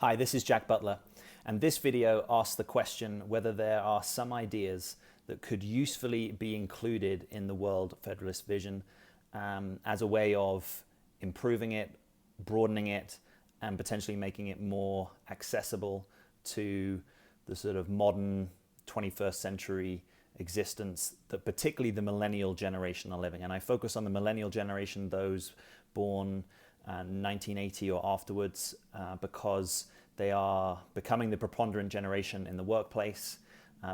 Hi, this is Jack Butler, and this video asks the question whether there are some ideas that could usefully be included in the World Federalist vision as a way of improving it, broadening it, and potentially making it more accessible to the sort of modern 21st century existence that particularly the millennial generation are living. And I focus on the millennial generation, those born 1980 or afterwards, because they are becoming the preponderant generation in the workplace.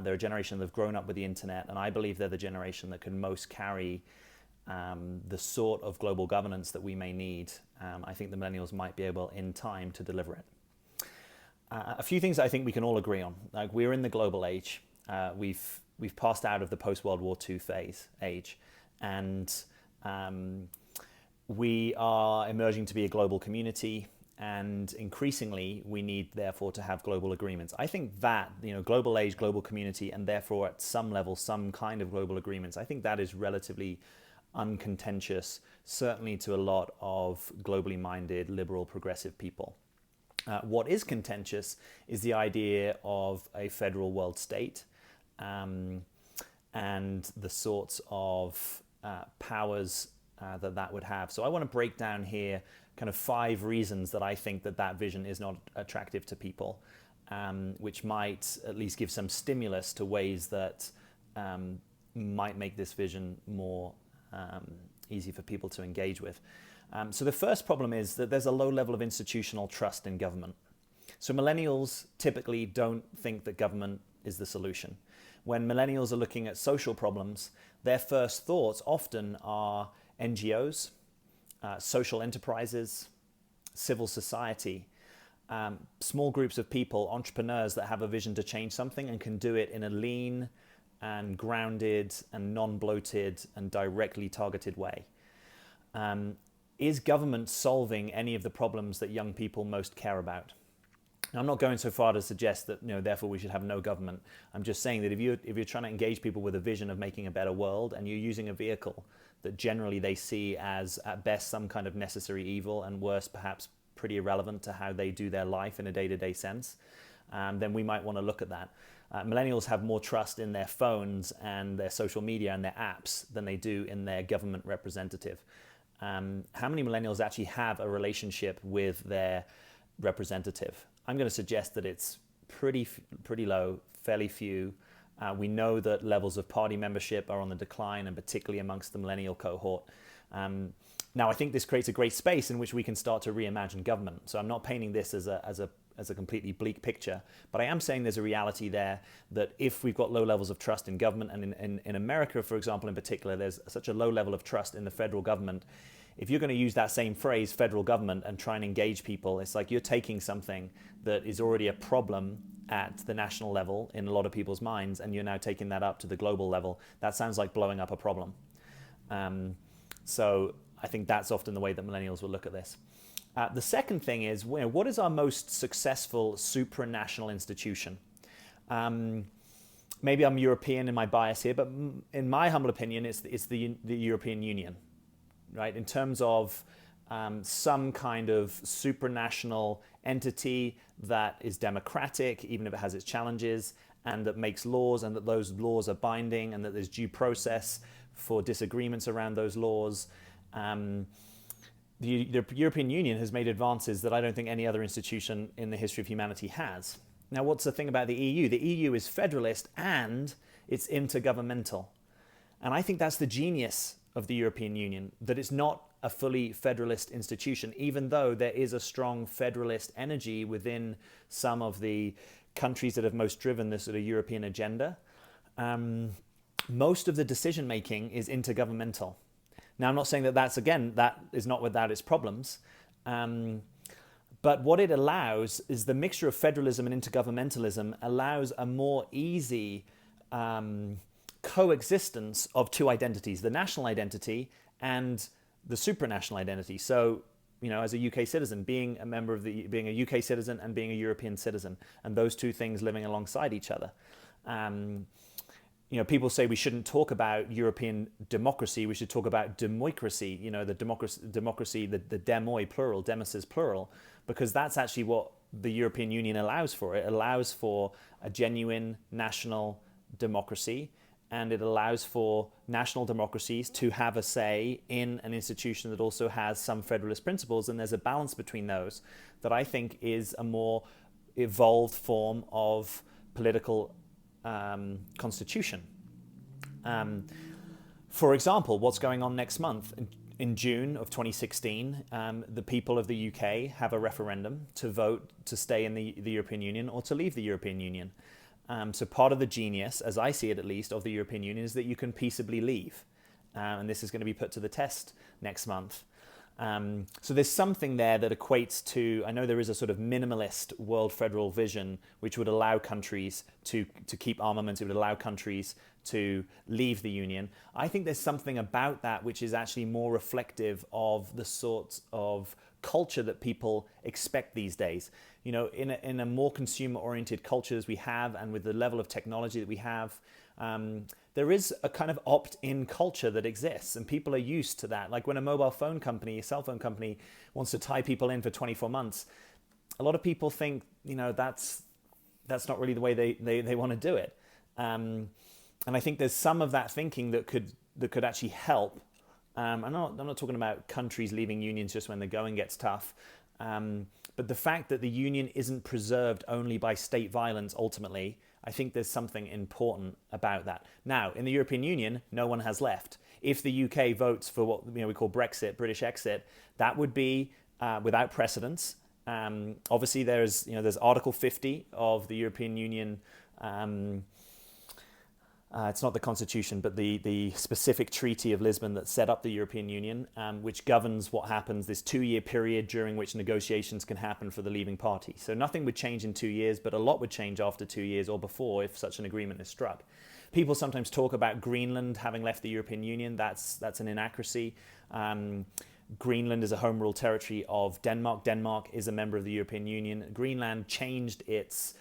They're a generation that have grown up with the internet, and I believe they're the generation that can most carry the sort of global governance that we may need. I think the millennials might be able in time to deliver it. A few things I think we can all agree on. Like, we're in the global age. We've passed out of the post-World War II age, and we are emerging to be a global community, and increasingly we need therefore to have global agreements. I think that, global age, global community, and therefore at some level some kind of global agreements, I think that is relatively uncontentious, certainly to a lot of globally minded liberal progressive people. What is contentious is the idea of a federal world state and the sorts of powers that would have. So I want to break down here kind of 5 reasons that I think that vision is not attractive to people, which might at least give some stimulus to ways that might make this vision more easy for people to engage with. So the first problem is that there's a low level of institutional trust in government. So millennials typically don't think that government is the solution. When millennials are looking at social problems, their first thoughts often are NGOs, social enterprises, civil society, small groups of people, entrepreneurs that have a vision to change something and can do it in a lean and grounded and non-bloated and directly targeted way. Is government solving any of the problems that young people most care about? Now, I'm not going so far to suggest that, therefore we should have no government. I'm just saying that if you're trying to engage people with a vision of making a better world, and you're using a vehicle that generally they see as at best some kind of necessary evil, and worse perhaps pretty irrelevant to how they do their life in a day-to-day sense, then we might want to look at that. Millennials have more trust in their phones and their social media and their apps than they do in their government representative. How many millennials actually have a relationship with their representative? I'm going to suggest that it's pretty low, fairly few. We know that levels of party membership are on the decline, and particularly amongst the millennial cohort. Now, I think this creates a great space in which we can start to reimagine government. So I'm not painting this as a completely bleak picture, but I am saying there's a reality there that if we've got low levels of trust in government, and in America, for example, in particular, there's such a low level of trust in the federal government. If you're going to use that same phrase, federal government, and try and engage people, it's like you're taking something that is already a problem at the national level in a lot of people's minds, and you're now taking that up to the global level. That sounds like blowing up a problem. So I think that's often the way that millennials will look at this. The second thing is, what is our most successful supranational institution? Maybe I'm European in my bias here, but in my humble opinion, it's the European Union, right? In terms of some kind of supranational entity that is democratic, even if it has its challenges, and that makes laws, and that those laws are binding, and that there's due process for disagreements around those laws. The European Union has made advances that I don't think any other institution in the history of humanity has. Now, what's the thing about the EU? The EU is federalist and it's intergovernmental. And I think that's the genius of the European Union, that it's not a fully federalist institution, even though there is a strong federalist energy within some of the countries that have most driven this sort of European agenda. Most of the decision making is intergovernmental. Now, I'm not saying that is not without its problems, but what it allows is the mixture of federalism and intergovernmentalism allows a more easy coexistence of two identities, the national identity and the supranational identity. So, as a UK citizen, being a UK citizen and being a European citizen, and those two things living alongside each other. People say we shouldn't talk about European democracy, we should talk about demoicracy, the democracy, the demoi plural, demos is plural, because that's actually what the European Union allows for. It allows for a genuine national democracy, and it allows for national democracies to have a say in an institution that also has some federalist principles, and there's a balance between those that I think is a more evolved form of political constitution. For example, what's going on next month? In June of 2016, the people of the UK have a referendum to vote to stay in the European Union or to leave the European Union. So part of the genius, as I see it at least, of the European Union is that you can peaceably leave. And this is going to be put to the test next month. So there's something there that equates to, I know there is a sort of minimalist world federal vision which would allow countries to keep armaments, it would allow countries to leave the Union. I think there's something about that which is actually more reflective of the sorts of culture that people expect these days. You know, in a more consumer-oriented culture as we have, and with the level of technology that we have, there is a kind of opt-in culture that exists, and people are used to that. Like when a mobile phone company, a cell phone company, wants to tie people in for 24 months, a lot of people think, you know, that's not really the way they want to do it. And I think there's some of that thinking that could actually help. I'm not talking about countries leaving unions just when the going gets tough, but the fact that the union isn't preserved only by state violence ultimately, I think there's something important about that. Now, in the European Union, no one has left. If the UK votes for what we call Brexit, British exit, that would be without precedence. Obviously, there's Article 50 of the European Union. It's not the Constitution, but the specific Treaty of Lisbon that set up the European Union, which governs what happens, this 2-year period during which negotiations can happen for the leaving party. So nothing would change in 2 years, but a lot would change after 2 years or before if such an agreement is struck. People sometimes talk about Greenland having left the European Union. That's an inaccuracy. Greenland is a home rule territory of Denmark. Denmark is a member of the European Union. Greenland changed its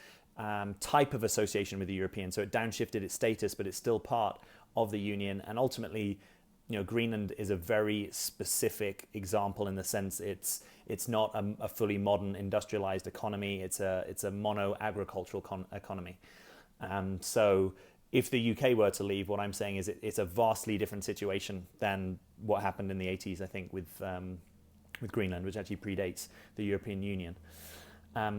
type of association with the European, so it downshifted its status, but it's still part of the Union. And ultimately, you know, Greenland is a very specific example in the sense it's not a fully modern industrialized economy. It's a mono agricultural economy. So if the UK were to leave, what I'm saying is it's a vastly different situation than what happened in the 80s, I think, with Greenland, which actually predates the European Union.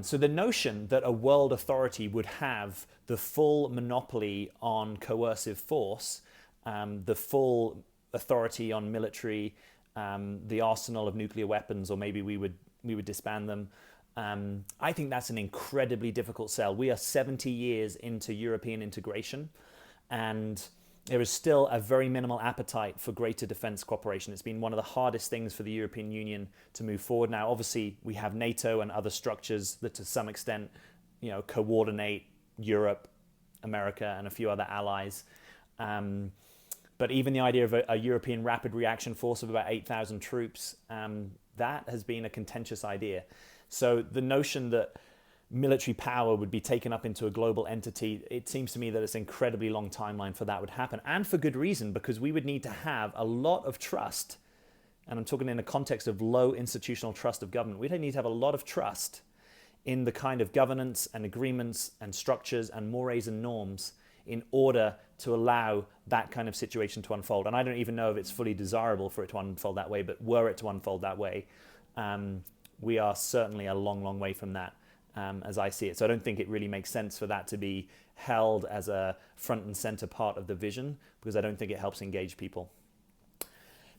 So the notion that a world authority would have the full monopoly on coercive force, the full authority on military, the arsenal of nuclear weapons, or maybe we would disband them, I think that's an incredibly difficult sell. We are 70 years into European integration, and there is still a very minimal appetite for greater defense cooperation. It's been one of the hardest things for the European Union to move forward. Now, obviously, we have NATO and other structures that to some extent, you know, coordinate Europe, America, and a few other allies. But even the idea of a European rapid reaction force of about 8,000 troops, that has been a contentious idea. So the notion that military power would be taken up into a global entity, it seems to me that it's an incredibly long timeline for that would happen, and for good reason, because we would need to have a lot of trust, and I'm talking in the context of low institutional trust of government. We'd need to have a lot of trust in the kind of governance and agreements and structures and mores and norms in order to allow that kind of situation to unfold. And I don't even know if it's fully desirable for it to unfold that way, but were it to unfold that way, we are certainly a long, long way from that. As I see it. So I don't think it really makes sense for that to be held as a front and center part of the vision, because I don't think it helps engage people.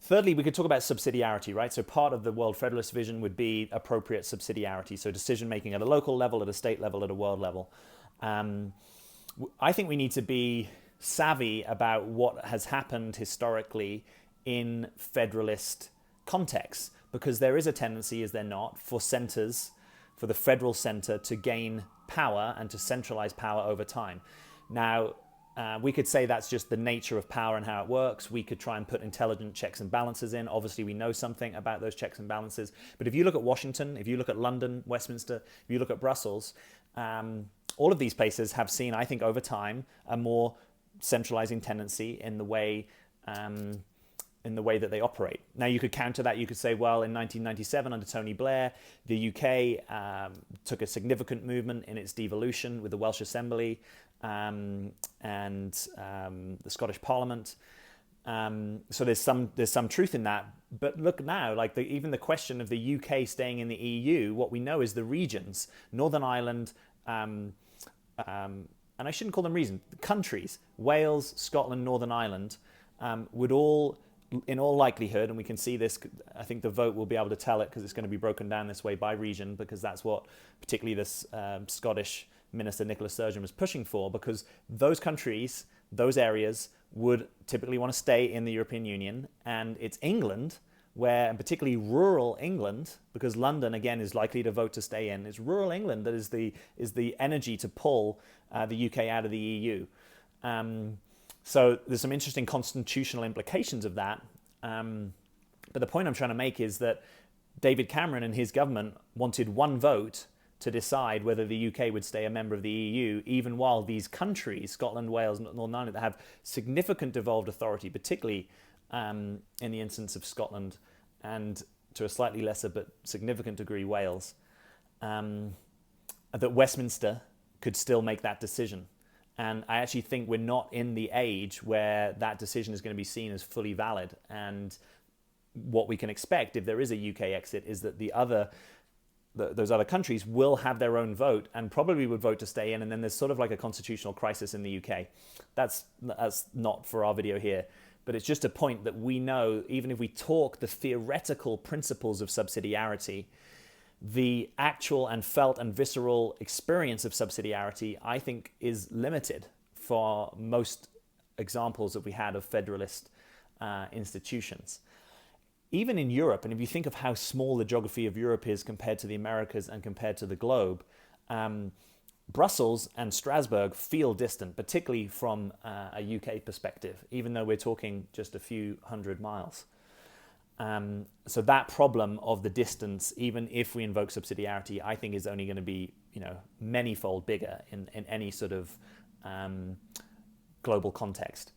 Thirdly, we could talk about subsidiarity, right? So part of the World Federalist vision would be appropriate subsidiarity. So decision making at a local level, at a state level, at a world level. I think we need to be savvy about what has happened historically in federalist contexts, because there is a tendency, is there not, for centers, for the federal center to gain power and to centralize power over time. Now, we could say that's just the nature of power and how it works. We could try and put intelligent checks and balances in. Obviously, we know something about those checks and balances. But if you look at Washington, if you look at London, Westminster, if you look at Brussels, all of these places have seen, I think, over time, a more centralizing tendency in the way in the way that they operate. Now, you could counter that. You could say, well, in 1997, under Tony Blair, the UK took a significant movement in its devolution with the Welsh Assembly and the Scottish Parliament. So there's some truth in that. But look now, like even the question of the UK staying in the EU, what we know is the regions, Northern Ireland, and I shouldn't call them regions, countries, Wales, Scotland, Northern Ireland, would all, in all likelihood, and we can see this, I think the vote will be able to tell it because it's going to be broken down this way by region, because that's what particularly this Scottish Minister Nicola Sturgeon was pushing for, because those countries, those areas would typically want to stay in the European Union, and it's England where, and particularly rural England, because London again is likely to vote to stay in, it's rural England that is the energy to pull the UK out of the EU. So there's some interesting constitutional implications of that. But the point I'm trying to make is that David Cameron and his government wanted one vote to decide whether the UK would stay a member of the EU, even while these countries, Scotland, Wales, Northern Ireland, that have significant devolved authority, particularly in the instance of Scotland and to a slightly lesser but significant degree Wales, that Westminster could still make that decision. And I actually think we're not in the age where that decision is going to be seen as fully valid. And what we can expect if there is a UK exit is that those other countries will have their own vote and probably would vote to stay in. And then there's sort of like a constitutional crisis in the UK. That's not for our video here. But it's just a point that we know, even if we talk the theoretical principles of subsidiarity, the actual and felt and visceral experience of subsidiarity, I think, is limited for most examples that we had of federalist institutions. Even in Europe, and if you think of how small the geography of Europe is compared to the Americas and compared to the globe, Brussels and Strasbourg feel distant, particularly from a UK perspective, even though we're talking just a few hundred miles. So that problem of the distance, even if we invoke subsidiarity, I think is only going to be, many-fold bigger in any sort of global context.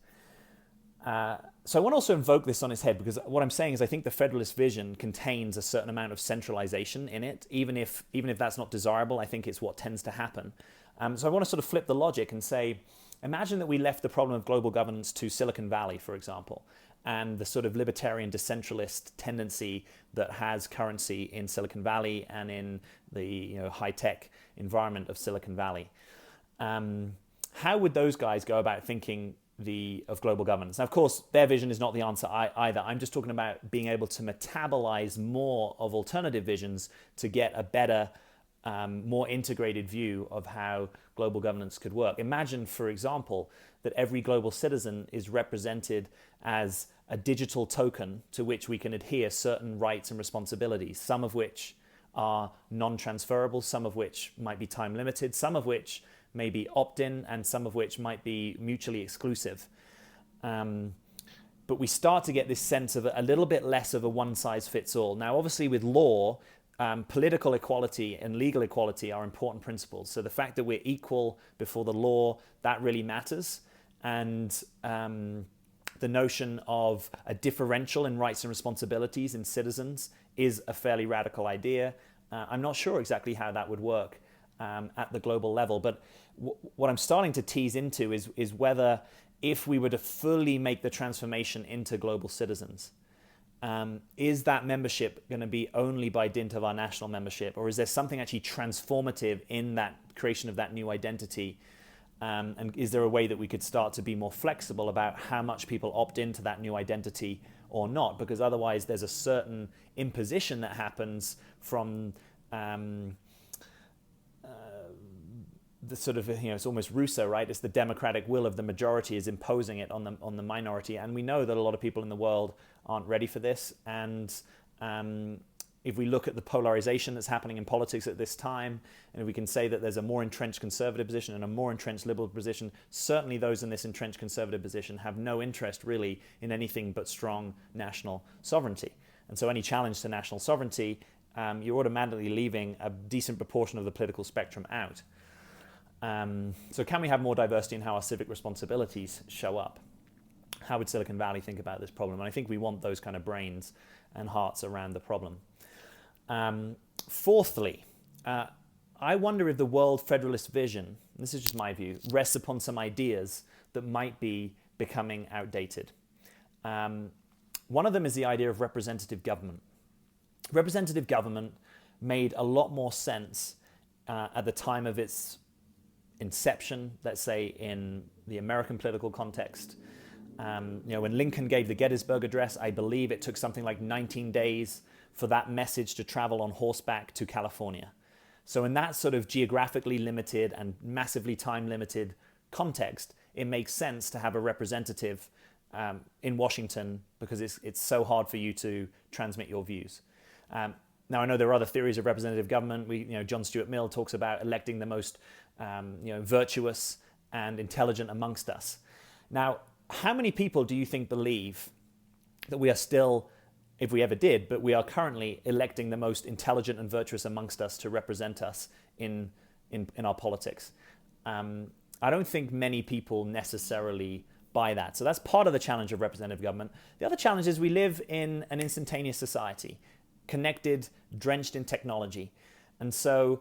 So I want to also invoke this on its head, because what I'm saying is I think the Federalist vision contains a certain amount of centralization in it, even if that's not desirable. I think it's what tends to happen. So I want to sort of flip the logic and say, imagine that we left the problem of global governance to Silicon Valley, for example, and the sort of libertarian decentralist tendency that has currency in Silicon Valley and in the high-tech environment of Silicon Valley. How would those guys go about thinking of global governance? Now, of course, their vision is not the answer either. I'm just talking about being able to metabolize more of alternative visions to get a better, more integrated view of how global governance could work. Imagine, for example, that every global citizen is represented as a digital token to which we can adhere certain rights and responsibilities, some of which are non-transferable, some of which might be time limited, some of which may be opt-in, and some of which might be mutually exclusive. But we start to get this sense of a little bit less of a one-size-fits-all. Now, obviously with law, political equality and legal equality are important principles. So the fact that we're equal before the law, that really matters. And the notion of a differential in rights and responsibilities in citizens is a fairly radical idea. I'm not sure exactly how that would work at the global level, but what I'm starting to tease into is whether, if we were to fully make the transformation into global citizens, is that membership going to be only by dint of our national membership, or is there something actually transformative in that creation of that new identity? And is there a way that we could start to be more flexible about how much people opt into that new identity or not? Because otherwise there's a certain imposition that happens from the sort of, it's almost Rousseau, right? It's the democratic will of the majority is imposing it on the minority. And we know that a lot of people in the world aren't ready for this. And if we look at the polarization that's happening in politics at this time, and we can say that there's a more entrenched conservative position and a more entrenched liberal position, certainly those in this entrenched conservative position have no interest really in anything but strong national sovereignty. And so any challenge to national sovereignty, you're automatically leaving a decent proportion of the political spectrum out. So can we have more diversity in how our civic responsibilities show up? How would Silicon Valley think about this problem? And I think we want those kind of brains and hearts around the problem. Fourthly, I wonder if the World Federalist vision, this is just my view, rests upon some ideas that might be becoming outdated. One of them is the idea of representative government. Representative government made a lot more sense at the time of its inception, let's say in the American political context. When Lincoln gave the Gettysburg Address, I believe it took something like 19 days for that message to travel on horseback to California. So in that sort of geographically limited and massively time-limited context, it makes sense to have a representative in Washington because it's so hard for you to transmit your views. Now, I know there are other theories of representative government. John Stuart Mill talks about electing the most virtuous and intelligent amongst us. Now, how many people do you think believe that we are still, if we ever did, but we are currently electing the most intelligent and virtuous amongst us to represent us in our politics? I don't think many people necessarily buy that. So that's part of the challenge of representative government. The other challenge is we live in an instantaneous society, connected, drenched in technology. And so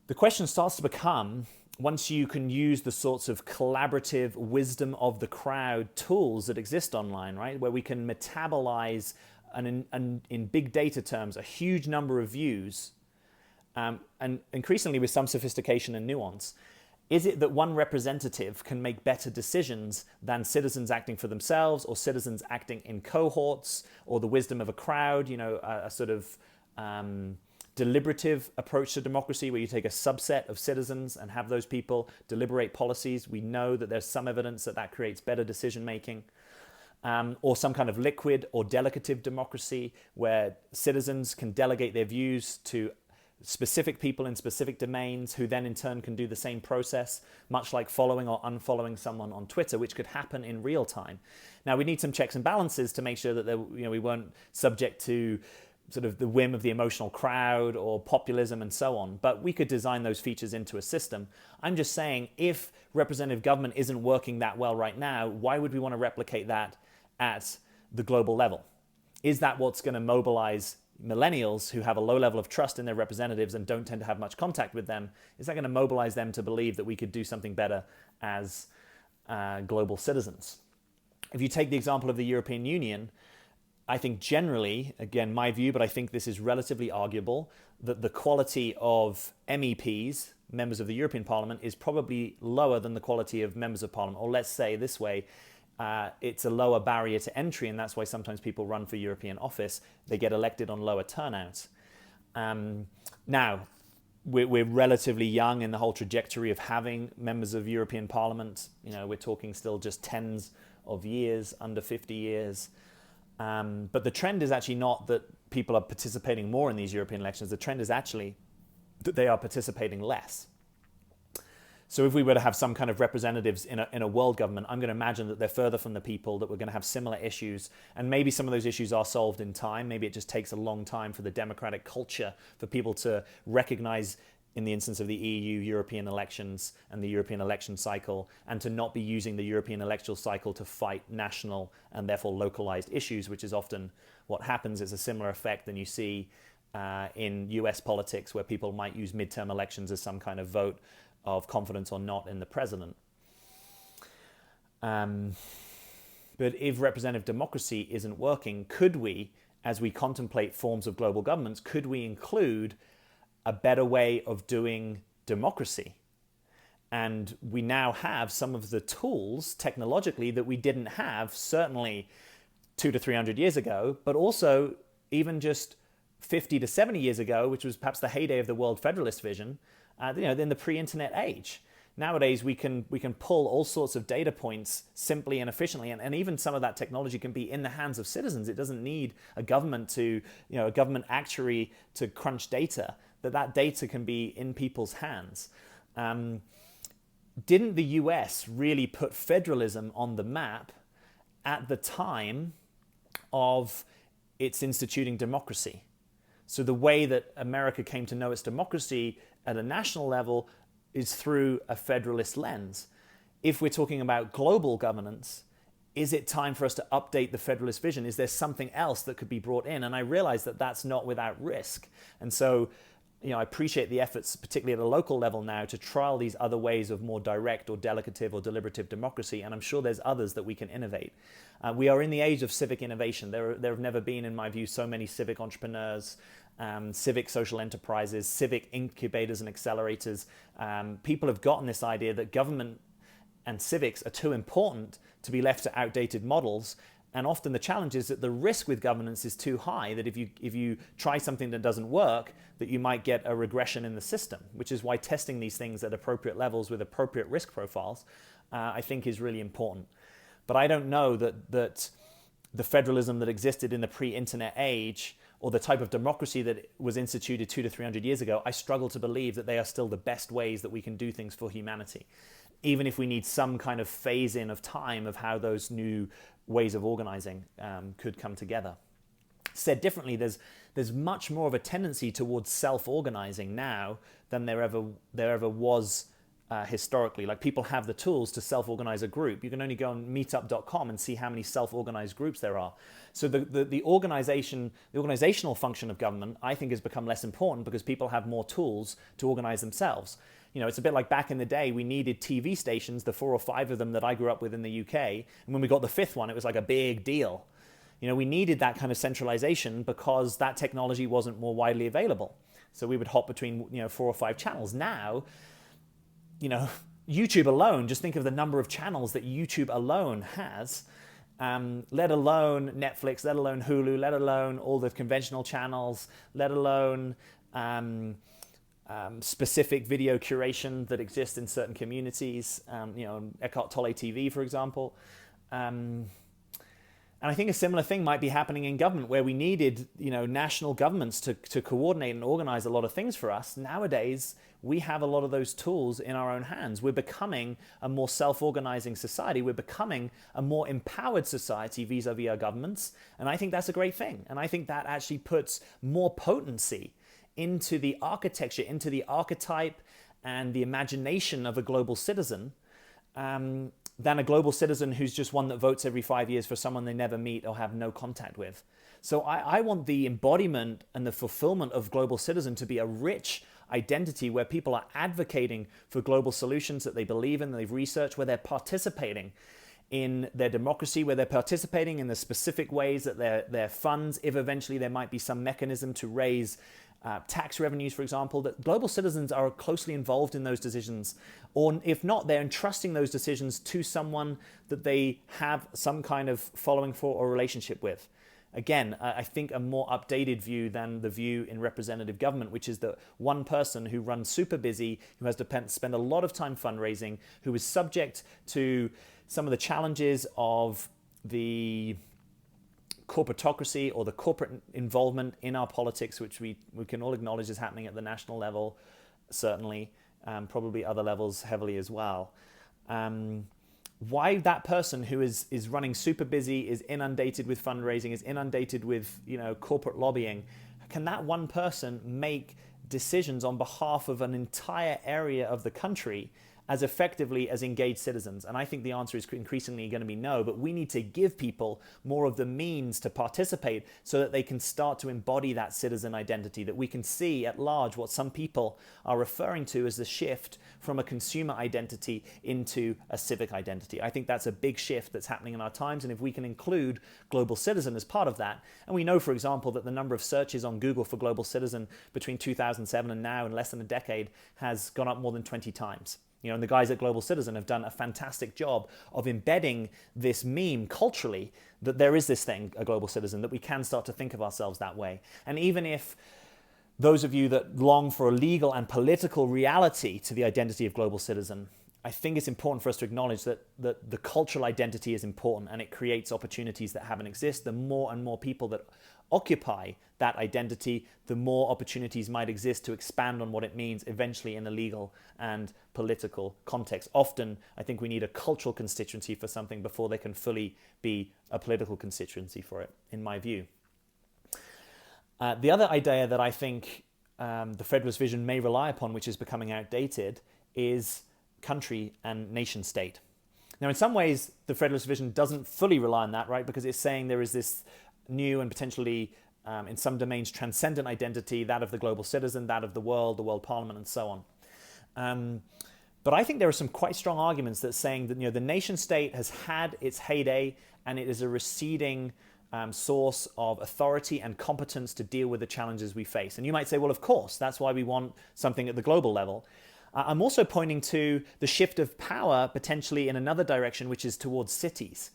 the question starts to become, once you can use the sorts of collaborative wisdom of the crowd tools that exist online, right, where we can metabolize in big data terms a huge number of views, and increasingly with some sophistication and nuance, is it that one representative can make better decisions than citizens acting for themselves or citizens acting in cohorts, or the wisdom of a crowd, a sort of deliberative approach to democracy where you take a subset of citizens and have those people deliberate policies? We know that there's some evidence that creates better decision making. Or some kind of liquid or delegative democracy where citizens can delegate their views to specific people in specific domains who then in turn can do the same process, much like following or unfollowing someone on Twitter, which could happen in real time. Now, we need some checks and balances to make sure that we weren't subject to sort of the whim of the emotional crowd or populism and so on, but we could design those features into a system. I'm just saying, if representative government isn't working that well right now, why would we want to replicate that at the global level? Is that what's going to mobilize millennials who have a low level of trust in their representatives and don't tend to have much contact with them? Is that going to mobilize them to believe that we could do something better as global citizens? If you take the example of the European Union, I think generally, again, my view, but I think this is relatively arguable, that the quality of MEPs, members of the European Parliament, is probably lower than the quality of members of Parliament. Or let's say this way, it's a lower barrier to entry, and that's why sometimes people run for European office. They get elected on lower turnouts. Now, we're relatively young in the whole trajectory of having members of European Parliament. We're talking still just tens of years, under 50 years. But the trend is actually not that people are participating more in these European elections. The trend is actually that they are participating less. So if we were to have some kind of representatives in a world government, I'm going to imagine that they're further from the people, that we're going to have similar issues. And maybe some of those issues are solved in time. Maybe it just takes a long time for the democratic culture, for people to recognize, in the instance of the EU, European elections and the European election cycle, and to not be using the European electoral cycle to fight national and therefore localized issues, which is often what happens. It's a similar effect than you see in US politics, where people might use midterm elections as some kind of vote of confidence or not in the president. But if representative democracy isn't working, could we, as we contemplate forms of global governments, could we include a better way of doing democracy? And we now have some of the tools technologically that we didn't have, certainly 200 to 300 years ago, but also even just 50 to 70 years ago, which was perhaps the heyday of the World Federalist vision, in the pre-internet age. Nowadays, we can pull all sorts of data points simply and efficiently, and even some of that technology can be in the hands of citizens. It doesn't need a government a government actuary to crunch data. That data can be in people's hands. Didn't the US really put federalism on the map at the time of its instituting democracy? So the way that America came to know its democracy at a national level is through a federalist lens. If we're talking about global governance, is it time for us to update the Federalist vision? Is there something else that could be brought in? And I realize that that's not without risk. And so, I appreciate the efforts, particularly at a local level now, to trial these other ways of more direct or delegative or deliberative democracy. And I'm sure there's others that we can innovate. We are in the age of civic innovation. There have never been, in my view, so many civic entrepreneurs, civic social enterprises, civic incubators and accelerators. People have gotten this idea that government and civics are too important to be left to outdated models. And often the challenge is that the risk with governance is too high, that if you try something that doesn't work, that you might get a regression in the system, which is why testing these things at appropriate levels with appropriate risk profiles, I think is really important. But I don't know that the federalism that existed in the pre-internet age, or the type of democracy that was instituted 200 to 300 years ago, I struggle to believe that they are still the best ways that we can do things for humanity, even if we need some kind of phase-in of time of how those new ways of organizing could come together. Said differently, there's much more of a tendency towards self-organizing now than there ever was historically. Like, people have the tools to self-organize a group. You can only go on meetup.com and see how many self-organized groups there are. So the organizational function of government, I think, has become less important because people have more tools to organize themselves. It's a bit like back in the day, we needed TV stations, the 4 or 5 of them that I grew up with in the UK. And when we got the 5th one, it was like a big deal. We needed that kind of centralization because that technology wasn't more widely available. So we would hop between 4 or 5 channels. Now, YouTube alone, just think of the number of channels that YouTube alone has, let alone Netflix, let alone Hulu, let alone all the conventional channels, let alone specific video curation that exists in certain communities, Eckhart Tolle TV, for example. And I think a similar thing might be happening in government, where we needed, national governments to coordinate and organize a lot of things for us. Nowadays, we have a lot of those tools in our own hands. We're becoming a more self-organizing society. We're becoming a more empowered society vis-a-vis our governments. And I think that's a great thing. And I think that actually puts more potency into the architecture, into the archetype and the imagination of a global citizen, than a global citizen who's just one that votes every 5 years for someone they never meet or have no contact with. So I want the embodiment and the fulfillment of global citizen to be a rich identity where people are advocating for global solutions that they believe in, that they've researched, where they're participating in their democracy, where they're participating in the specific ways that their funds, if eventually there might be some mechanism to raise tax revenues, for example, that global citizens are closely involved in those decisions. Or if not, they're entrusting those decisions to someone that they have some kind of following for or relationship with. Again, I think a more updated view than the view in representative government, which is that one person who runs super busy, who has to spend a lot of time fundraising, who is subject to some of the challenges of the corporatocracy or the corporate involvement in our politics, which we can all acknowledge is happening at the national level, certainly, probably other levels heavily as well. Why that person who is running super busy, is inundated with fundraising, is inundated with corporate lobbying, can that one person make decisions on behalf of an entire area of the country as effectively as engaged citizens? And I think the answer is increasingly going to be no, but we need to give people more of the means to participate so that they can start to embody that citizen identity, that we can see at large what some people are referring to as the shift from a consumer identity into a civic identity. I think that's a big shift that's happening in our times, and if we can include global citizen as part of that, and we know, for example, that the number of searches on Google for global citizen between 2007 and now, in less than a decade, has gone up more than 20 times. And the guys at Global Citizen have done a fantastic job of embedding this meme culturally, that there is this thing, a global citizen, that we can start to think of ourselves that way. And even if those of you that long for a legal and political reality to the identity of global citizen, I think it's important for us to acknowledge that the cultural identity is important, and it creates opportunities that haven't existed. The more and more people that occupy that identity, the more opportunities might exist to expand on what it means eventually in a legal and political context. Often, I think we need a cultural constituency for something before they can fully be a political constituency for it, in my view. The other idea that I think the Federalist vision may rely upon, which is becoming outdated, is country and nation state. Now, in some ways, the Federalist vision doesn't fully rely on that, right? Because it's saying there is this new and potentially, in some domains, transcendent identity, that of the global citizen, that of the world parliament, and so on. But I think there are some quite strong arguments that saying that the nation state has had its heyday and it is a receding source of authority and competence to deal with the challenges we face. And you might say, well, of course, that's why we want something at the global level. I'm also pointing to the shift of power potentially in another direction, which is towards cities.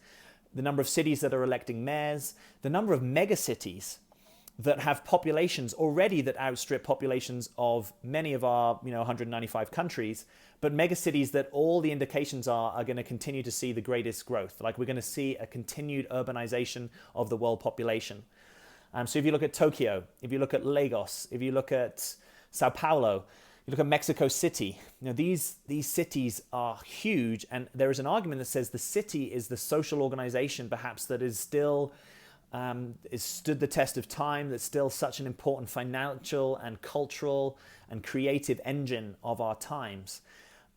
The number of cities that are electing mayors, the number of megacities that have populations already that outstrip populations of many of our 195 countries, but megacities that all the indications are going to continue to see the greatest growth. Like we're going to see a continued urbanization of the world population. So if you look at Tokyo, if you look at Lagos, if you look at Sao Paulo, you look at Mexico City, these cities are huge, and there is an argument that says the city is the social organization perhaps that is still is stood the test of time, that's still such an important financial and cultural and creative engine of our times.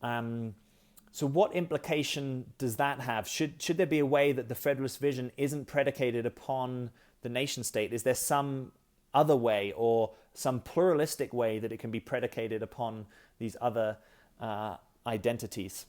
So what implication does that have? Should there be a way that the Federalist vision isn't predicated upon the nation state? Is there some other way or some pluralistic way that it can be predicated upon these other identities?